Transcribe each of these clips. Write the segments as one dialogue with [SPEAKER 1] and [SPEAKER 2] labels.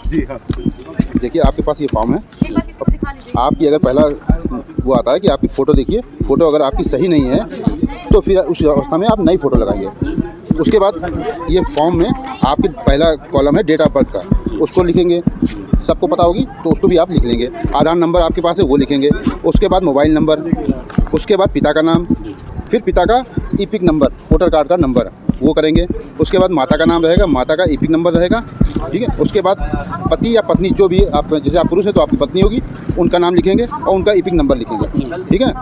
[SPEAKER 1] जी हाँ,
[SPEAKER 2] देखिए आपके पास ये फॉर्म है। आपकी अगर पहला वो आता है कि आपकी फ़ोटो देखिए, फ़ोटो अगर आपकी सही नहीं है तो फिर उस अवस्था में आप नई फ़ोटो लगाइए। उसके बाद ये फॉर्म में आपके पहला कॉलम है डेट ऑफ बर्थ का, उसको लिखेंगे। सबको पता होगी तो उसको भी आप लिख लेंगे। आधार नंबर आपके पास है वो लिखेंगे। उसके बाद मोबाइल नंबर, उसके बाद पिता का नाम, फिर पिता का ईपिक नंबर, वोटर कार्ड का नंबर वो करेंगे। उसके बाद माता का नाम रहेगा, माता का ईपिक नंबर रहेगा, ठीक है। उसके बाद पति या पत्नी जो भी आप, जैसे आप पुरुष हैं तो आपकी पत्नी होगी, उनका नाम लिखेंगे और उनका ईपिक नंबर लिखेंगे, ठीक है।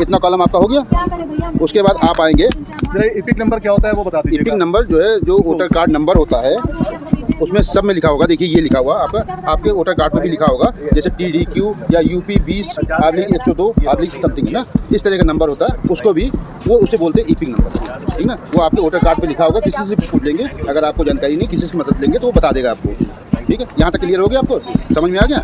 [SPEAKER 2] इतना कॉलम आपका हो गया। उसके बाद आप आएंगे।
[SPEAKER 1] ईपिक नंबर क्या होता है वो बता दीजिए।
[SPEAKER 2] ईपिक नंबर जो है, जो वोटर कार्ड नंबर होता है उसमें सब में लिखा होगा। देखिए ये लिखा हुआ आपके वोटर कार्ड में भी लिखा होगा, जैसे TDQ या UP 20/102 समथिंग है ना, इस तरह का नंबर होता है। उसको भी वो उसे बोलते हैं ईपिक नंबर, ठीक ना। वो आपके वोटर कार्ड पे लिखा होगा। किसी से भी पूछ लेंगे, अगर आपको जानकारी नहीं, किसी से मदद लेंगे तो वो बता देगा आपको, ठीक है। यहाँ तक क्लियर हो गया, आपको समझ में आ गया।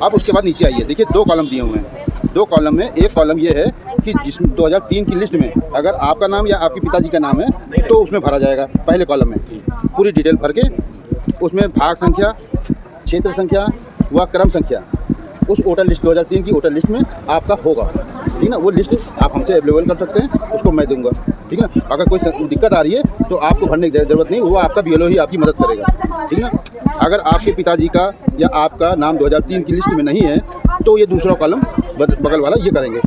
[SPEAKER 2] अब उसके बाद नीचे आइए। देखिए 2 कॉलम दिए हुए हैं। 2 कॉलम में एक कॉलम ये है कि जिसमें 2003 की लिस्ट में अगर आपका नाम या आपके पिताजी का नाम है तो उसमें भरा जाएगा। पहले कॉलम में पूरी डिटेल भर के उसमें भाग संख्या, क्षेत्र संख्या व क्रम संख्या उस वोटर लिस्ट 2003 की वोटर लिस्ट में आपका होगा, ठीक ना। वो लिस्ट आप हमसे अवेलेबल कर सकते हैं, उसको मैं दूंगा, ठीक ना। अगर कोई दिक्कत आ रही है तो आपको भरने की ज़रूरत नहीं, वो आपका BLO ही आपकी मदद करेगा, ठीक ना। अगर आपके पिताजी का या आपका नाम 2003 की लिस्ट में नहीं है तो ये दूसरा कॉलम बगल वाला ये करेंगे।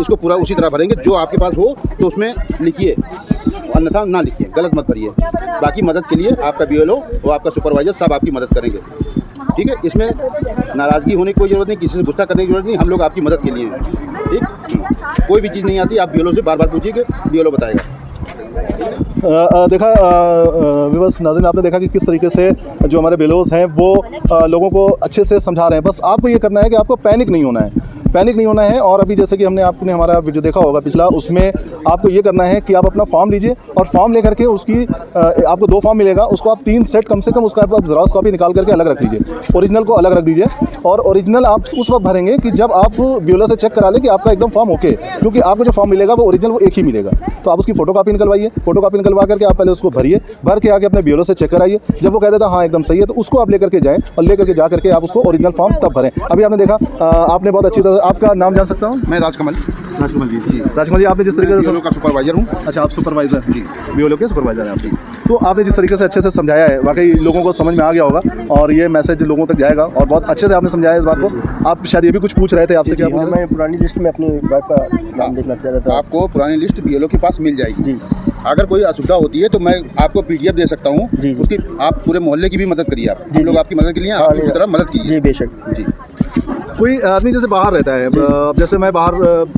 [SPEAKER 2] इसको पूरा उसी तरह भरेंगे, जो आपके पास हो तो उसमें लिखिए, अन्यथा ना लिखिए, गलत मत भरिए। बाकी मदद के लिए आपका BLO और आपका सुपरवाइजर सब आपकी मदद करेंगे, ठीक है। इसमें नाराज़गी होने की कोई ज़रूरत नहीं, किसी से गुस्सा करने की ज़रूरत नहीं। हम लोग आपकी मदद के लिए हैं, ठीक। कोई भी चीज़ नहीं आती आप BLO से बार बार पूछिएगा, BLO बताएगा।
[SPEAKER 1] देखा विवश नाज़रीन, आपने देखा कि किस तरीके से जो हमारे BLOs हैं वो लोगों को अच्छे से समझा रहे हैं। बस आपको ये करना है कि आपको पैनिक नहीं होना है, पैनिक नहीं होना है। और अभी जैसे कि आपने हमारा वीडियो देखा होगा पिछला, उसमें आपको ये करना है कि आप अपना फॉर्म लीजिए और फॉर्म लेकर के उसकी आपको 2 फॉर्म मिलेगा, उसको आप 3 सेट कम से कम उसका आप ज़ेरॉक्स कॉपी निकाल करके अलग रख लीजिए, ओरिजिनल को अलग रख दीजिए। और ओरिजिनल आप उस वक्त भरेंगे कि जब आप BLO से चेक करा लें कि आपका एकदम फॉर्म ओके, क्योंकि आपको जो फॉर्म मिलेगा वो ओरिजिनल वो एक ही मिलेगा। तो आप उसकी फ़ोटो कॉपी निकलवाइए, फ़ोटो कॉपी निकलवा करके आप पहले उसको भरिए, भर के आके अपने BLO से चेक कराइए। जब वो कह देता हाँ एकदम सही है तो उसको आप लेकर के जाएँ और लेकर के जा करके आप उसको ओरिजिनल फॉर्म तब भरें। अभी आपने देखा, आपने बहुत अच्छी तरह, आपका नाम जान सकता हूँ?
[SPEAKER 2] मैं राजकमल
[SPEAKER 1] जी। राजकमल जी, आपने जिस तरीके से
[SPEAKER 2] BLO का सुपरवाइजर हूँ।
[SPEAKER 1] अच्छा, आप सुपरवाइजर जी, BLO के सुपरवाइजर हैं आप जी। तो आपने जिस तरीके से अच्छे से समझाया है, वाकई लोगों को समझ में आ गया होगा और ये मैसेज लोगों तक जाएगा। और बहुत अच्छे से आपने समझाया इस बात को। आप शायद ये भी कुछ पूछ रहे थे आपसे, क्या?
[SPEAKER 3] मैं पुरानी लिस्ट में अपनी वाइफ का नाम देखना चाह रहा था।
[SPEAKER 2] आपको पुरानी लिस्ट BLO के पास मिल जाएगी
[SPEAKER 3] जी।
[SPEAKER 2] अगर कोई असुविधा होती है तो मैं आपको PDF दे सकता हूँ
[SPEAKER 3] जी।
[SPEAKER 2] उसकी आप पूरे मोहल्ले की भी मदद करिए। आप हम लोग आपकी मदद के लिए आप इसी तरह मदद कीजिए
[SPEAKER 3] जी, बेशक
[SPEAKER 2] जी।
[SPEAKER 1] कोई आदमी जैसे बाहर रहता है, जैसे मैं बाहर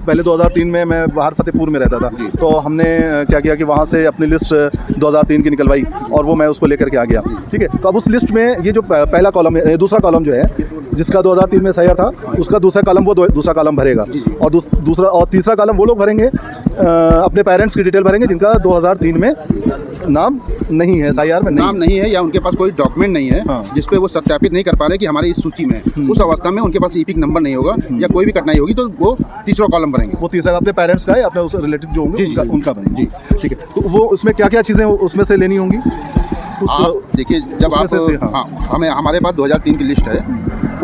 [SPEAKER 1] पहले 2003 में मैं बाहर फतेहपुर में रहता था, तो हमने क्या किया कि वहाँ से अपनी लिस्ट 2003 की निकलवाई और वो मैं उसको लेकर के आ गया, ठीक है। तो अब उस लिस्ट में ये जो पहला कॉलम है, दूसरा कॉलम जो है जिसका 2003 में SIR था, उसका दूसरा कॉलम वो दूसरा कॉलम भरेगा। और दूसरा और तीसरा कॉलम वो लोग भरेंगे, अपने पेरेंट्स की डिटेल भरेंगे जिनका 2003 में नाम नहीं है, SIR में
[SPEAKER 2] नाम नहीं है या उनके पास कोई डॉक्यूमेंट नहीं है। हाँ। जिसपे वो सत्यापित नहीं कर पा रहे कि हमारी इस सूची में, उस अवस्था में उनके पास ईपिक नंबर नहीं होगा या कोई भी कठिनाई होगी तो वो तीसरा कॉलम भरेंगे।
[SPEAKER 1] वो तीसरा अपने पेरेंट्स का है, अपने उस रिलेटिव जो होंगे उनका भरेंगे, ठीक है। तो वो उसमें क्या क्या चीज़ें उसमें से लेनी होंगी?
[SPEAKER 2] देखिए जब आप हमारे पास 2003 की लिस्ट है,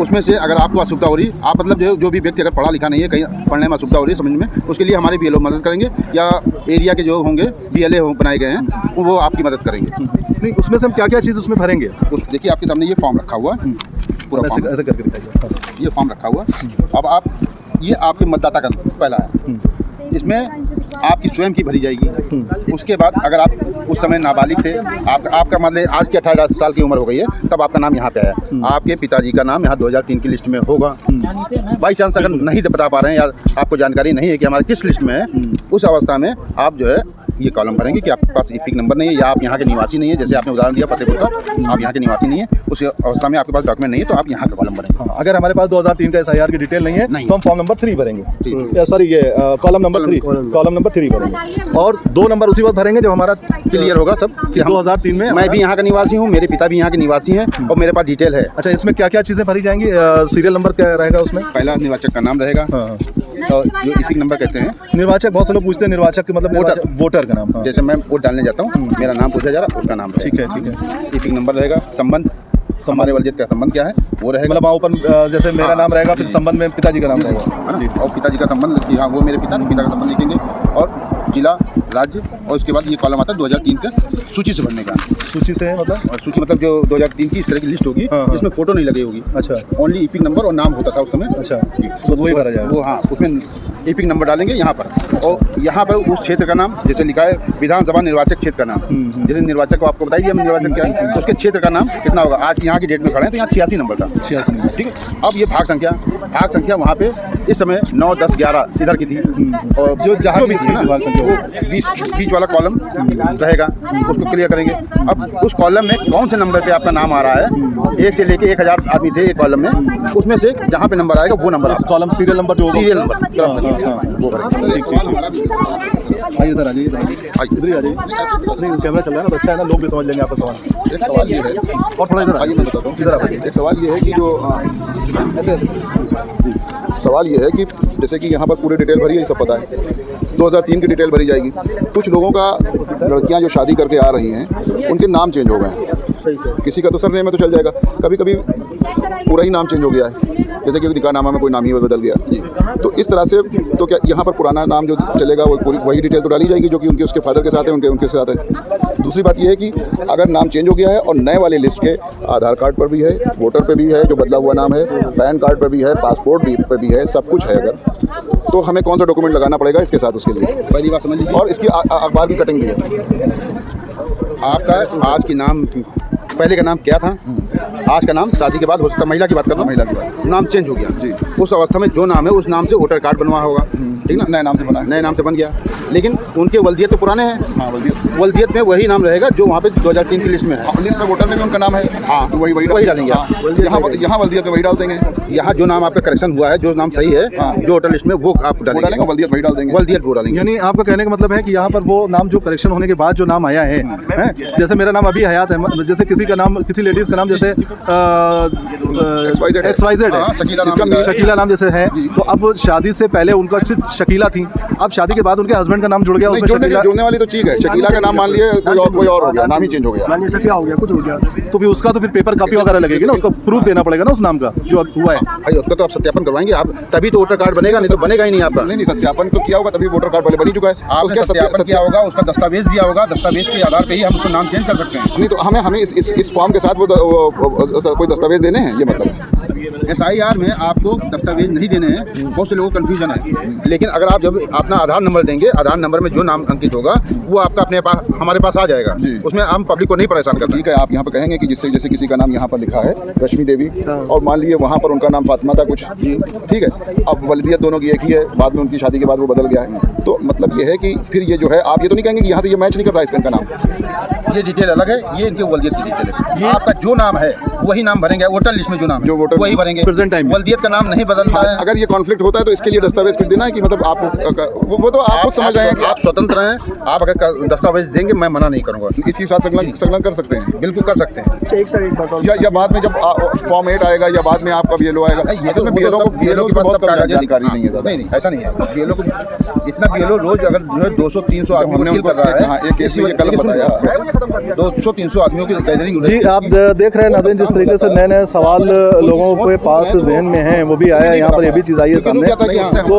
[SPEAKER 2] उसमें से अगर आपको असुविधा हो रही, आप मतलब जो भी व्यक्ति अगर पढ़ा लिखा नहीं है, कहीं पढ़ने में असुविधा हो रही है समझ में, उसके लिए हमारे BLO मदद करेंगे या एरिया के जो होंगे BLA बनाए गए हैं वो आपकी मदद करेंगे।
[SPEAKER 1] नहीं, उसमें से हम क्या क्या चीज़ उसमें भरेंगे?
[SPEAKER 2] देखिए आपके सामने ये फॉर्म रखा हुआ है, पूरा
[SPEAKER 1] ऐसे करके दिखाइए।
[SPEAKER 2] ये फॉर्म रखा हुआ है। अब आप ये आपके मतदाता का पहला है, इसमें आपकी स्वयं की भरी जाएगी। उसके बाद अगर आप उस समय नाबालिग थे, आपका मतलब आज की 18 साल की उम्र हो गई है, तब आपका नाम यहाँ पे आया, आपके पिताजी का नाम यहाँ 2003 की लिस्ट में होगा। बाई चांस अगर नहीं बता पा रहे हैं या आपको जानकारी नहीं है कि हमारे किस लिस्ट में है, उस अवस्था में आप जो है ये कॉलम भरेंगे कि आपके पास ईपिक नंबर नहीं है या आप यहाँ के निवासी नहीं है। जैसे आपने उदाहरण दिया फतेहपुर का, आप यहाँ के निवासी नहीं है, उस अवस्था में आपके पास डॉक्यूमेंट नहीं है, तो आप यहाँ का कॉलम भरेंगे।
[SPEAKER 1] हाँ, अगर हमारे पास 2003 का SIR की डिटेल नहीं है तो हम फॉर्म नंबर 3 भरेंगे, सॉरी ये कॉलम नंबर 3 भरेंगे, और 2 नंबर उसी वक्त भरेंगे जब हमारा
[SPEAKER 2] क्लियर होगा सब कि
[SPEAKER 1] 2003 में
[SPEAKER 2] मैं भी यहाँ का निवासी हूँ, मेरे पिता भी यहाँ के निवासी हैं और मेरे पास डिटेल है।
[SPEAKER 1] अच्छा, इसमें क्या क्या चीज़ें भरी जाएंगी? सीरियल नंबर क्या रहेगा उसमें?
[SPEAKER 2] पहला निर्वाचक का नाम रहेगा, और जो ईपिक नंबर कहते हैं।
[SPEAKER 1] निर्वाचक, बहुत से लोग पूछते हैं निर्वाचक के मतलब वोटर का नाम।
[SPEAKER 2] जैसे मैं वोट डालने जाता हूँ, मेरा नाम पूछा जा रहा है, उसका नाम
[SPEAKER 1] ठीक है।
[SPEAKER 2] ईपिक नंबर रहेगा। संबंध, हमारे वल्दियत का संबंध क्या है वो रहेगा।
[SPEAKER 1] मतलब ऊपर जैसे मेरा नाम रहेगा, फिर संबंध में पिताजी का नाम रहेगा,
[SPEAKER 2] और पिताजी का संबंध, हाँ वो मेरे पिता का संबंध लिखेंगे, और जिला, राज्य, और उसके बाद ये कॉलम आता है 2003 का सूची से भरने का।
[SPEAKER 1] सूची से मतलब?
[SPEAKER 2] और सूची मतलब जो 2003 की इस तरह की लिस्ट होगी, जिसमें फोटो नहीं लगी होगी।
[SPEAKER 1] अच्छा,
[SPEAKER 2] ओनली ईपिक नंबर और नाम होता था उस समय।
[SPEAKER 1] अच्छा, तो वही भरा जाएगा।
[SPEAKER 2] वो हाँ, उसमें ईपिक नंबर डालेंगे यहाँ पर, और यहाँ पर उस क्षेत्र का नाम, जैसे लिखा है विधानसभा निर्वाचक क्षेत्र का नाम, जैसे निर्वाचक को आपको बताइए हम निर्वाचक क्या है, तो उसके क्षेत्र का नाम कितना होगा। आज यहाँ की डेट में खड़े हैं तो यहाँ 86 नंबर था, 86 नंबर, ठीक है। अब ये भाग संख्या वहाँ पे इस समय 9, 10, 11 इधर की थी, और जो जहाँ बीच में ना वो बीच वाला कॉलम रहेगा, उसको क्लियर करेंगे। अब उस कॉलम में कौन से नंबर पे आपका नाम आ रहा है, 1 से लेके 1000 आदमी थे एक कॉलम में, उसमें से जहाँ पे नंबर आएगा वो नंबर,
[SPEAKER 1] कॉलम सीरियल नंबर जो
[SPEAKER 2] सीरियल नंबर वो
[SPEAKER 1] आइए इधर आ जाइए, इधर ही आ जाइए। नहीं, कैमरा चल रहा है ना, अच्छा है ना, लोग भी समझ लेंगे आपका सवाल।
[SPEAKER 2] एक सवाल ये है,
[SPEAKER 1] और थोड़ा इधर
[SPEAKER 2] आइए मैं बताता हूँ,
[SPEAKER 1] इधर आ जाइए।
[SPEAKER 2] एक सवाल ये है कि जो सवाल ये है कि जैसे कि यहाँ पर पूरी डिटेल भरी है, ये सब पता है, 2003 की डिटेल भरी जाएगी। कुछ लोगों का, लड़कियाँ जो शादी करके आ रही हैं उनके नाम चेंज हो गए हैं, किसी का तो सरनेम में तो चल जाएगा, कभी कभी पूरा ही नाम चेंज हो गया है, जैसे कि निकाहनामा में कोई नाम ही बदल गया, तो इस तरह से तो क्या यहाँ पर पुराना नाम जो चलेगा वो पूरी वही डिटेल तो डाली जाएगी जो कि उनके उसके फादर के साथ है, उनके साथ है। दूसरी बात ये है कि अगर नाम चेंज हो गया है और नए वाले लिस्ट के आधार कार्ड पर भी है, वोटर पे भी है जो बदला हुआ नाम है, पैन कार्ड पर भी है, पासपोर्ट भी पे भी है, सब कुछ है, अगर तो हमें कौन सा डॉक्यूमेंट लगाना पड़ेगा इसके साथ, उसके लिए पहली बात समझ लीजिए। और इसकी अखबार की कटिंग भी है। आपका आज की नाम, पहले का नाम क्या था, आज का नाम शादी के बाद हो सकता है, महिला की बात करना, महिला के बाद नाम चेंज हो गया जी, उस अवस्था में जो नाम है उस नाम से वोटर कार्ड बनवा होगा, ठीक ना, नए नाम से बना, नए नाम से बन गया, लेकिन उनके वल्दियत तो पुराने हैं। हाँ, वल्दियत में वही नाम रहेगा जो वहाँ पे 2003 की लिस्ट में है। लिस्ट में वोटर में भी उनका नाम है, हाँ, तो वही डालेंगे आप। यहाँ वल्दियत में वही डाल देंगे, यहाँ जो नाम आपका करेक्शन हुआ है, जो नाम सही है, जो वोटर लिस्ट में वो आप डालेंगे, वल्दियत वही डाल देंगे, वल्दियत वो डालेंगे।
[SPEAKER 1] यानी आपका कहने का मतलब है कि यहाँ पर वो नाम जो करेक्शन होने के बाद जो नाम आया है, जैसे मेरा नाम अभी हयात है, जैसे किसी का नाम, किसी लेडीज का नाम जैसे XYZ है, शकीला नाम जैसे है, तो अब शादी से पहले उनका शकीला थी, अब शादी के बाद उनके हस्बैंड का नाम जुड़ गया, उसमें
[SPEAKER 2] जुड़ने वाली तो चीज है, शकीला का नाम मान लिया कोई और हो गया, नाम ही चेंज हो गया,
[SPEAKER 3] मान लीजिए हो गया, कुछ हो गया,
[SPEAKER 1] तो फिर उसका तो फिर पेपर कॉपी वगैरह लगेगी ना, उसको प्रूफ देना पड़ेगा ना उस नाम का जो अब हुआ है।
[SPEAKER 2] भाई उसका तो आप सत्यापन करवाएंगे आप, तभी तो वोटर कार्ड बनेगा, नहीं तो बनेगा ही नहीं आपका। नहीं, सत्यापन तो किया होगा तभी वोटर कार्ड पहले बन ही चुका है, आपका सत्यापन किया होगा, उसका दस्तावेज दिया होगा, दस्तावेज के आधार पे ही हम उसको नाम चेंज कर सकते हैं। नहीं तो हमें इस फॉर्म के साथ वो कोई दस्तावेज देने हैं, ये मतलब SIR में आपको दस्तावेज नहीं देने हैं, बहुत से लोगों को कन्फ्यूजन है, लेकिन अगर आप जब अपना आधार नंबर देंगे, आधार नंबर में जो नाम अंकित होगा वो आपका अपने पास, हमारे पास आ जाएगा, उसमें हम पब्लिक को नहीं परेशान करते। ठीक है, आप यहाँ पर कहेंगे कि जिससे जैसे किसी का नाम यहाँ पर लिखा है रश्मि देवी, और मान लीजिए वहाँ पर उनका नाम फातिमा था कुछ, ठीक है, अब वल्दियत दोनों की एक ही है, बाद में उनकी शादी के बाद वो बदल गया है, तो मतलब ये है कि फिर ये जो है, आप ये तो नहीं कहेंगे कि यहाँ से ये मैच नहीं कर रहा है इसका नाम, ये डिटेल अलग है, ये इनके वल्दियत की डिटेल है, ये आपका जो नाम है वही नाम भरेंगे, वोटर लिस्ट में जो नाम है, जो वोटर वही भरेंगे, प्रेजेंट टाइम वल्दियत का नाम नहीं बदलता है। अगर ये कॉन्फ्लिक्ट होता है तो इसके लिए दस्तावेज कुछ देना है कि मतलब आप वो तो आप खुद समझ रहे हैं कि आप स्वतंत्र हैं, आप अगर दस्तावेज देंगे मैं मना नहीं करूंगा, इसके साथ संलग्न कर सकते हैं, बिल्कुल कर सकते हैं।
[SPEAKER 3] एक सर एक बात
[SPEAKER 2] या बाद में जब फॉर्म 8 आएगा या बाद में आपका BLO आएगा, असल में BLO के पास सब जानकारी नहीं है, नहीं ऐसा नहीं है, BLO को इतना BLO रोज अगर जो है 200-300 आदमियों ने कर रहा है, एक केस में कल बताया 200-300 आदमियों की गैदरिंग।
[SPEAKER 1] जी, आप देख रहे हैं नाज़रीन, जिस तरीके से नए नए सवाल लोगों के पास जहन में हैं, वो भी आया यहाँ पर, ये भी चीज़ आई है सामने। तो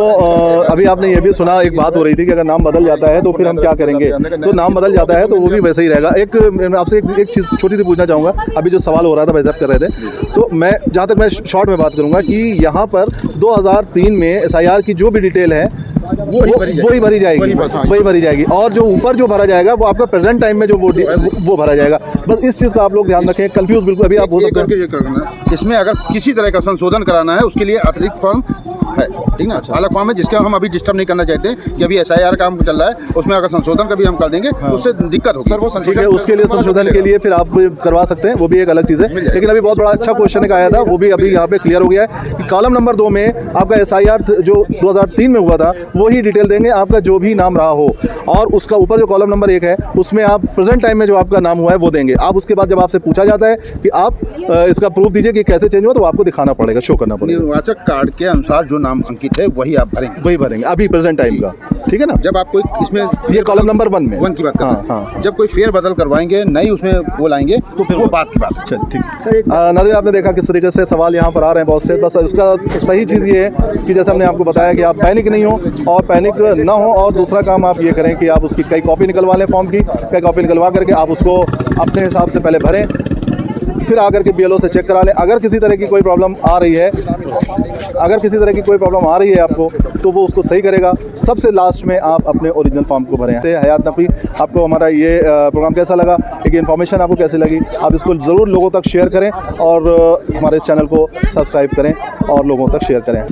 [SPEAKER 1] अभी आपने ये भी सुना, एक बात हो रही थी कि अगर नाम बदल जाता है तो फिर हम क्या करेंगे, तो नाम बदल जाता है तो वो भी वैसे ही रहेगा। एक मैं आपसे एक चीज़ छोटी सी पूछना चाहूँगा, अभी जो सवाल हो रहा था भाई साहब कर रहे थे, तो मैं जहाँ तक मैं शॉर्ट में बात करूँगा कि यहाँ पर 2003 में SIR की जो भी डिटेल है वही भरी जाएगी, वही भरी जाएगी, और जो ऊपर जो भरा जाएगा वो आपका प्रेजेंट टाइम में जो वो भरा जाएगा। बस इस चीज़ का आप लोग ध्यान रखें, कंफ्यूज बिल्कुल अभी आप हो सकते हैं।
[SPEAKER 2] इसमें अगर किसी तरह का संशोधन कराना है उसके लिए अतिरिक्त फॉर्म है, ठीक ना, अलग फॉर्म है जिसका हम अभी डिस्टर्ब नहीं करना चाहते कि अभी SIR काम चल रहा है, उसमें अगर संशोधन कभी हम कर देंगे उससे दिक्कत होगी सर। वो
[SPEAKER 1] ठीक है, उसके लिए संशोधन के लिए फिर आप करवा सकते हैं, वो भी एक अलग चीज़ है। लेकिन अभी बहुत बड़ा अच्छा क्वेश्चन एक आया था, वो भी अभी यहाँ पे क्लियर हो गया है कि कॉलम नंबर 2 में आपका SIR जो 2003 में हुआ था वही डिटेल देंगे, आपका जो भी नाम रहा हो, और उसका ऊपर जो कॉलम नंबर 1 है उसमें आप प्रेजेंट टाइम में जो आपका नाम हुआ है वो देंगे। आप उसके बाद जब आपसे पूछा जाता है कि आप इसका प्रूफ दीजिए कि कैसे चेंज हुआ, तो आपको दिखाना पड़ेगा, शो करना पड़ेगा।
[SPEAKER 2] निर्वाचक कार्ड के अनुसार जो नाम अंकित है वही आप भरेंगे
[SPEAKER 1] अभी प्रेजेंट टाइम का, ठीक है ना।
[SPEAKER 2] जब आप कोई इसमें
[SPEAKER 1] ये कॉलम नंबर 1 में
[SPEAKER 2] 1 की बात कर रहे हैं,
[SPEAKER 1] हाँ।
[SPEAKER 2] जब कोई फेर बदल करवाएंगे नहीं उसमें वो लाएंगे तो फिर वो बात की बात है।
[SPEAKER 1] चल ठीक। नाज़रीन आपने देखा किस तरीके से सवाल यहाँ पर आ रहे हैं बहुत से, बस उसका सही चीज़ ये है कि जैसे हमने आपको बताया कि आप पैनिक नहीं हो और पैनिक ना हो, और दूसरा काम आप ये करें कि आप उसकी कई कॉपी निकलवा लें, फॉर्म की कई कॉपी निकलवा करके आप उसको अपने हिसाब से पहले भरें, फिर आकर के BLO से चेक करा लें। अगर किसी तरह की कोई प्रॉब्लम आ रही है, आपको, तो वो उसको सही करेगा। सबसे लास्ट में आप अपने ओरिजिनल फॉर्म को भरें। हयात नफ़ी, आपको हमारा ये प्रोग्राम कैसा लगा, एक इन्फॉर्मेशन आपको कैसी लगी, आप इसको ज़रूर लोगों तक शेयर करें और हमारे इस चैनल को सब्सक्राइब करें और लोगों तक शेयर करें।